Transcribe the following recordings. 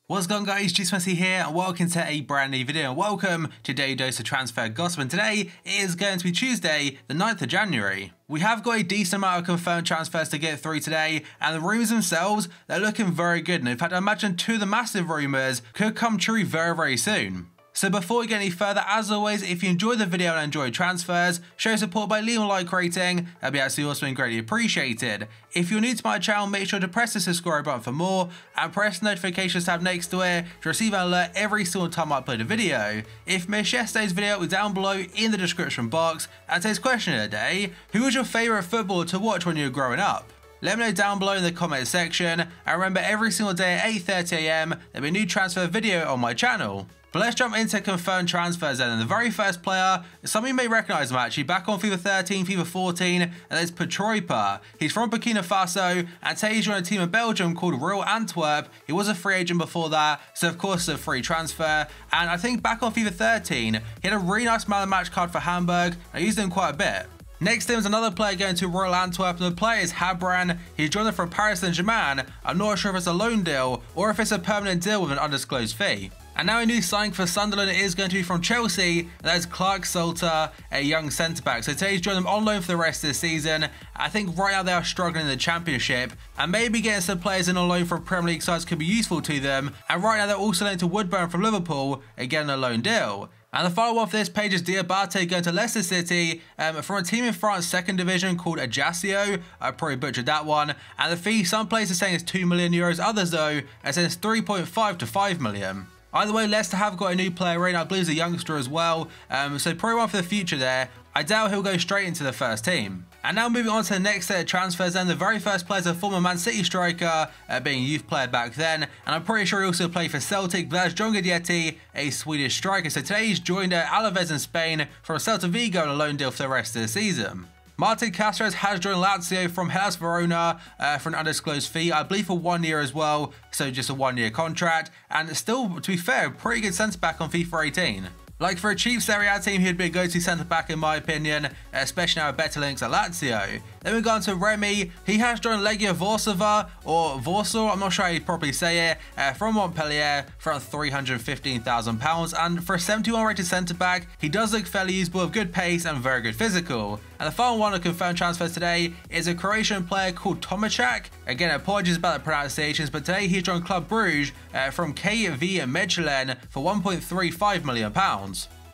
What's going on, guys? GSMC here and welcome to a brand new video and welcome to Daily Dose of Transfer Gossip, and today is going to be Tuesday the 9th of January. We have got a decent amount of confirmed transfers to get through today, and the rumours themselves, they're looking very good, and in fact I imagine two of the massive rumours could come true very soon. So before we get any further, as always, if you enjoyed the video and enjoyed transfers, show support by leaving a like rating, that'd be absolutely awesome and greatly appreciated. If you're new to my channel, make sure to press the subscribe button for more, and press the notifications tab next to it to receive an alert every single time I upload a video. If you missed yesterday's video, it's down below in the description box, and today's question of the day, who was your favourite footballer to watch when you were growing up? Let me know down below in the comment section, and remember every single day at 8:30 AM, there'll be a new transfer video on my channel. But let's jump into confirmed transfers then, and the very first player, some of you may recognise him actually, back on FIFA 13, FIFA 14, and that's Petroipa. He's from Burkina Faso, and today he's joined a team in Belgium called Royal Antwerp. He was a free agent before that, so of course it's a free transfer, and I think back on FIFA 13, he had a really nice man of the match card for Hamburg. I used him quite a bit. Next in was another player going to Royal Antwerp, and the player is Habran. He's joined them from Paris Saint-Germain. I'm not sure if it's a loan deal or if it's a permanent deal with an undisclosed fee. And now a new signing for Sunderland is going to be from Chelsea, and that is Clark Salter, a young centre-back. So today he's joined them on loan for the rest of the season. I think right now they are struggling in the Championship, and maybe getting some players in on loan from Premier League sides could be useful to them. And right now they're also linked to Woodburn from Liverpool, again a loan deal. And the final one for this page is Diabate going to Leicester City from a team in France 2nd Division called Ajaccio. I probably butchered that one. And the fee, some places are saying it's €2 million, others though are saying it's 3.5 to 5 million. Either way, Leicester have got a new player in, I believe he's a youngster as well, so probably one for the future there. I doubt he'll go straight into the first team. And now moving on to the next set of transfers, and the very first player is a former Man City striker, being a youth player back then, and I'm pretty sure he also played for Celtic, but that's John Guidetti, a Swedish striker. So today he's joined Alaves in Spain from Celta Vigo on a loan deal for the rest of the season. Martin Cáceres has joined Lazio from Hellas Verona for an undisclosed fee, I believe for 1 year as well, so just a 1 year contract, and still, to be fair, pretty good centre-back on FIFA 18. Like for a cheap Serie A team, he'd be a go-to centre-back in my opinion, especially now with better links at Lazio. Then we go on to Remy. He has joined Legia Warszawa, or Warsaw, I'm not sure how you properly say it, from Montpellier for around £315,000, and for a 71 rated centre-back, he does look fairly usable with good pace and very good physical. And the final one of confirmed transfers today is a Croatian player called Tomacak. Again, apologies about the pronunciations, but today he's joined Club Bruges from KV Mechelen for £1.35 million.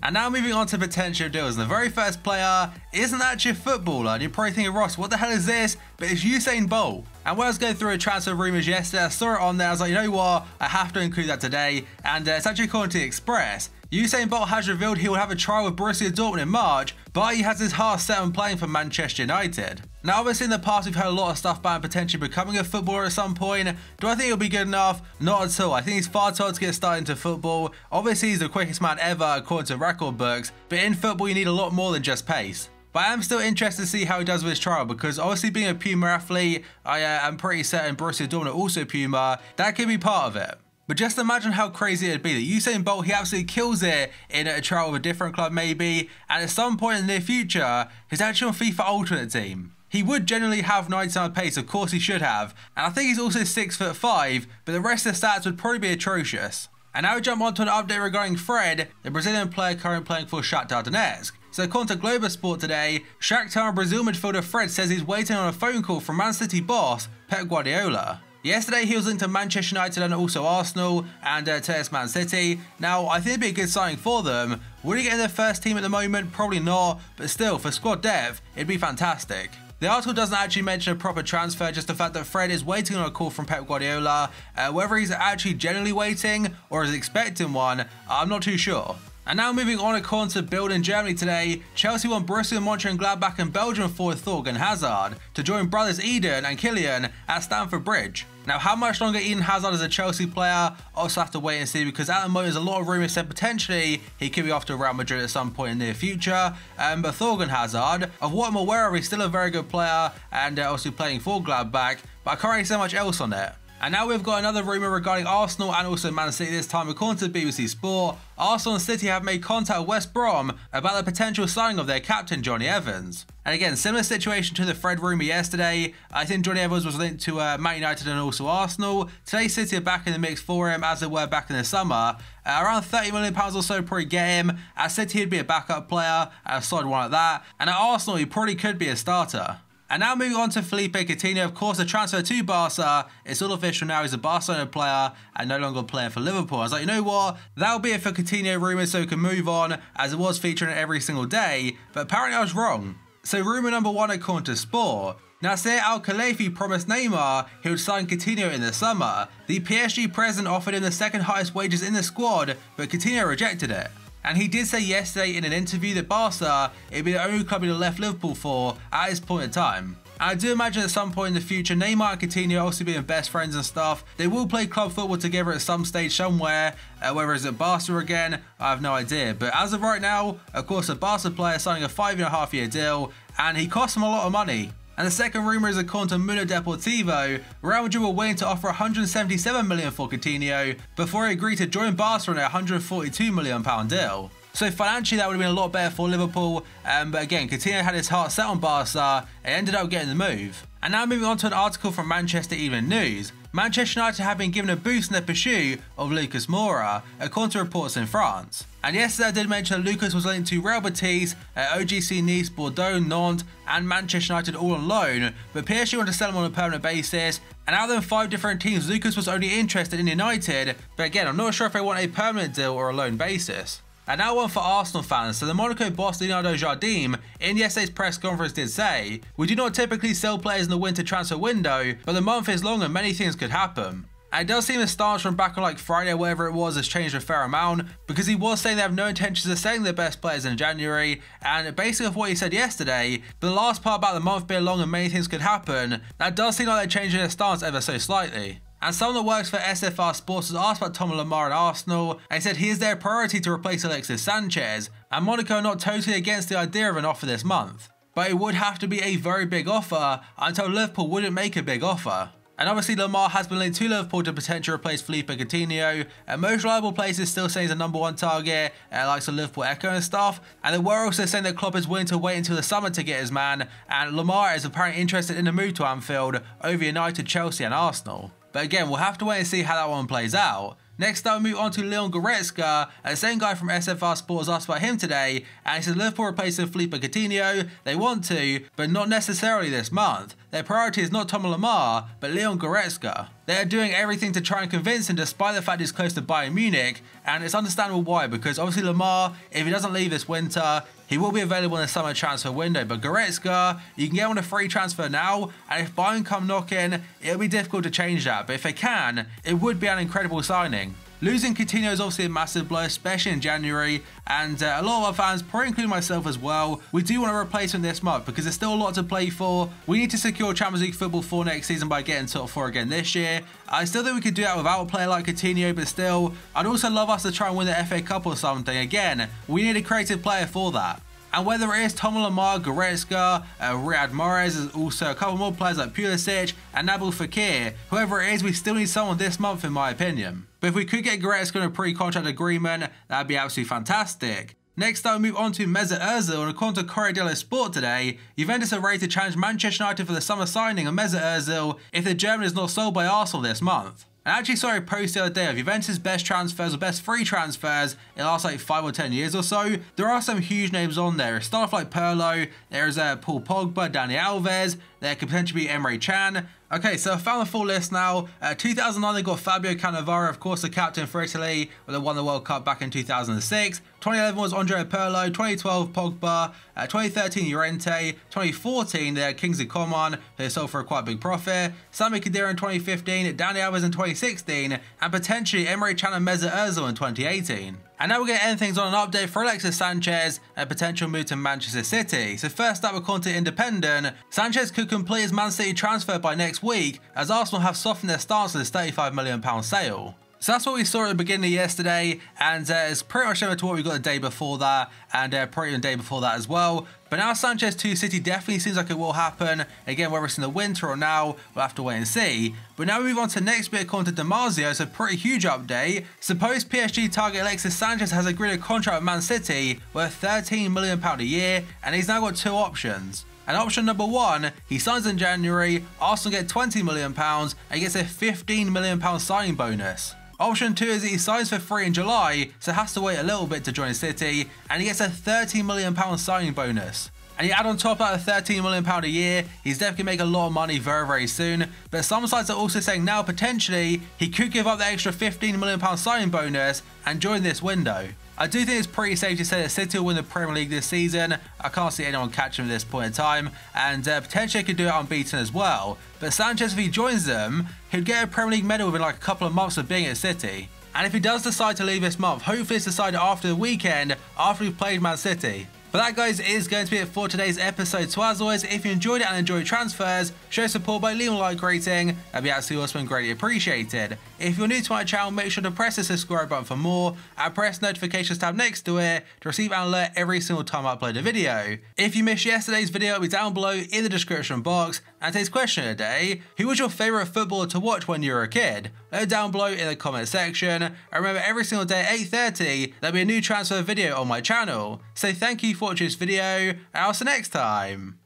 And now moving on to potential deals, and the very first player isn't actually a footballer, and you're probably thinking, Ross, what the hell is this? But it's Usain Bolt. And when I was going through a transfer rumours yesterday, I saw it on there, I was like, you know what, I have to include that today, and it's actually according to the Express. Usain Bolt has revealed he will have a trial with Borussia Dortmund in March, but he has his heart set on playing for Manchester United. Now obviously in the past we've heard a lot of stuff about him potentially becoming a footballer at some point. Do I think he'll be good enough? Not at all. I think he's far too old to get started into football. Obviously he's the quickest man ever according to record books, but in football you need a lot more than just pace. But I am still interested to see how he does with his trial, because obviously being a Puma athlete, I am pretty certain Borussia Dortmund are also Puma, that could be part of it. But just imagine how crazy it'd be that Usain Bolt, he absolutely kills it in a trial with a different club maybe, and at some point in the near future, he's actually on FIFA Ultimate Team. He would generally have 90 pace, of course he should have, and I think he's also 6'5", but the rest of the stats would probably be atrocious. And now we jump on to an update regarding Fred, the Brazilian player currently playing for Shakhtar Donetsk. So according to Globo Sport today, Shakhtar Brazil midfielder Fred says he's waiting on a phone call from Man City boss Pep Guardiola. Yesterday he was linked to Manchester United and also Arsenal, and to Man City. Now I think it'd be a good signing for them. Would he get in their first team at the moment? Probably not, but still for squad depth it'd be fantastic. The article doesn't actually mention a proper transfer, just the fact that Fred is waiting on a call from Pep Guardiola. Whether he's actually genuinely waiting or is expecting one, I'm not too sure. And now moving on, according to Bild in Germany today, Chelsea want Borussia Mönchengladbach and Belgian forward Thorgan Hazard to join brothers Eden and Kylian at Stamford Bridge. Now how much longer Eden Hazard is a Chelsea player, I'll also have to wait and see, because at the moment there's a lot of rumours saying potentially he could be off to Real Madrid at some point in the near future. But Thorgan Hazard, of what I'm aware of, he's still a very good player and also playing for Gladbach, but I can't really say much else on it. And now we've got another rumour regarding Arsenal and also Man City this time. According to BBC Sport, Arsenal and City have made contact with West Brom about the potential signing of their captain Jonny Evans. And again, similar situation to the Fred rumour yesterday. I think Jonny Evans was linked to Man United and also Arsenal. Today City are back in the mix for him as they were back in the summer. Around £30 million or so probably get him. At City he'd be a backup player, a solid one like that. And at Arsenal he probably could be a starter. And now moving on to Felipe Coutinho, of course the transfer to Barca, it's all official now, he's a Barcelona player and no longer a player for Liverpool. I was like, you know what, that'll be it for Coutinho rumours so we can move on, as it was featuring it every single day, but apparently I was wrong. So rumour number one according to Sport. Nasser Al-Khelaifi promised Neymar he would sign Coutinho in the summer. The PSG president offered him the second highest wages in the squad, but Coutinho rejected it. And he did say yesterday in an interview that Barca would be the only club he left Liverpool for at this point in time. And I do imagine at some point in the future, Neymar and Coutinho also being best friends and stuff, they will play club football together at some stage somewhere, whether it's at Barca again, I have no idea. But as of right now, of course a Barca player signing a 5.5-year deal, and he cost them a lot of money. And the second rumour is according to Mundo Deportivo, Real Madrid were willing to offer £177 million for Coutinho before he agreed to join Barca on a £142 million deal. So financially that would have been a lot better for Liverpool, but again Coutinho had his heart set on Barca and ended up getting the move. And now moving on to an article from Manchester Evening News. Manchester United have been given a boost in their pursuit of Lucas Moura, according to reports in France. And yesterday I did mention that Lucas was linked to Real Betis, OGC Nice, Bordeaux, Nantes and Manchester United all on loan, but PSG wanted to sell him on a permanent basis, and out of them 5 different teams Lucas was only interested in United, but again I'm not sure if they want a permanent deal or a loan basis. And now one for Arsenal fans. So the Monaco boss Leonardo Jardim in yesterday's press conference did say, "We do not typically sell players in the winter transfer window, but the month is long and many things could happen." And it does seem the stance from back on like Friday or whatever it was has changed a fair amount, because he was saying they have no intentions of selling their best players in January, and basically of what he said yesterday, but the last part about the month being long and many things could happen, that does seem like they're changing their stance ever so slightly. And someone that works for SFR Sports was asked about Thomas Lemar and Arsenal, and he said he is their priority to replace Alexis Sanchez, and Monaco are not totally against the idea of an offer this month. But it would have to be a very big offer, until Liverpool wouldn't make a big offer. And obviously Lemar has been linked to Liverpool to potentially replace Felipe Coutinho, and most reliable places still saying he's the #1 target, like the Liverpool Echo and stuff, and they were also saying that Klopp is willing to wait until the summer to get his man, and Lemar is apparently interested in the move to Anfield over United, Chelsea and Arsenal. But again, we'll have to wait and see how that one plays out. Next up, we move on to Leon Goretzka, and the same guy from SFR Sports asked about him today, and he said Liverpool replacing Felipe Coutinho, they want to, but not necessarily this month. Their priority is not Thomas Lemar, but Leon Goretzka. They are doing everything to try and convince him despite the fact he's close to Bayern Munich, and it's understandable why, because obviously Lemar, if he doesn't leave this winter, he will be available in the summer transfer window, but Goretzka, you can get him on a free transfer now, and if Bayern come knocking, it'll be difficult to change that, but if they can, it would be an incredible signing. Losing Coutinho is obviously a massive blow, especially in January, and a lot of our fans, probably including myself as well, we do want a replacement this month because there's still a lot to play for. We need to secure Champions League football for next season by getting top 4 again this year. I still think we could do that without a player like Coutinho, but still, I'd also love us to try and win the FA Cup or something. Again, we need a creative player for that. And whether it is Thomas Lemar, Goretzka, Riyad Mahrez, there's also a couple more players like Pulisic and Nabil Fekir, whoever it is, we still need someone this month in my opinion. But if we could get Goretzka on a pre-contract agreement, that'd be absolutely fantastic. Next up, we move on to Mesut Ozil, and according to Corriere dello Sport today, Juventus are ready to challenge Manchester United for the summer signing of Mesut Ozil if the German is not sold by Arsenal this month. I actually saw a post the other day of Juventus' best transfers or best free transfers in the last like 5 or 10 years or so. There are some huge names on there. Stuff like Pirlo, there's Paul Pogba, Dani Alves, there could potentially be Emre Can. Okay, so I found the full list now. 2009 they got Fabio Cannavaro, of course the captain for Italy, when they won the World Cup back in 2006. 2011 was Andrea Pirlo, 2012 Pogba, 2013 Llorente, 2014 they had Kingsley Coman, who they sold for a quite big profit, Sami Khedira in 2015, Dani Alves in 2016, and potentially Emre Can and Mesut Ozil in 2018. And now we're going to end things on an update for Alexis Sanchez and a potential move to Manchester City. So first up, according to Independent, Sanchez could complete his Man City transfer by next week, as Arsenal have softened their stance on this £35 million sale. So that's what we saw at the beginning of yesterday, and it's pretty much similar to what we got the day before that, and probably the day before that as well. But now Sanchez to City definitely seems like it will happen. Again, whether it's in the winter or now, we'll have to wait and see. But now we move on to the next bit of content. Damasio, it's a pretty huge update. Suppose PSG target Alexis Sanchez has agreed a contract with Man City worth £13 million a year, and he's now got two options. And option number one, he signs in January, Arsenal get £20 million, and he gets a £15 million signing bonus. Option 2 is that he signs for free in July, so has to wait a little bit to join City, and he gets a £30 million signing bonus. And you add on top of that £13 million a year, he's definitely going to make a lot of money very, very soon. But some sides are also saying now potentially he could give up the extra £15 million signing bonus and join this window. I do think it's pretty safe to say that City will win the Premier League this season. I can't see anyone catching him at this point in time, and potentially could do it unbeaten as well. But Sanchez, if he joins them, he'd get a Premier League medal within like a couple of months of being at City. And if he does decide to leave this month, hopefully it's decided after the weekend, after we've played Man City. But that, guys, is going to be it for today's episode. So as always, if you enjoyed it and enjoyed transfers, show support by leaving a like rating. That'd be absolutely awesome and greatly appreciated. If you're new to my channel, make sure to press the subscribe button for more and press the notifications tab next to it to receive an alert every single time I upload a video. If you missed yesterday's video, it'll be down below in the description box. And today's question of the day: who was your favourite footballer to watch when you were a kid? Let it down below in the comment section. And remember, every single day at 8:30, there'll be a new transfer video on my channel. So thank you for watching this video, and I'll see you next time.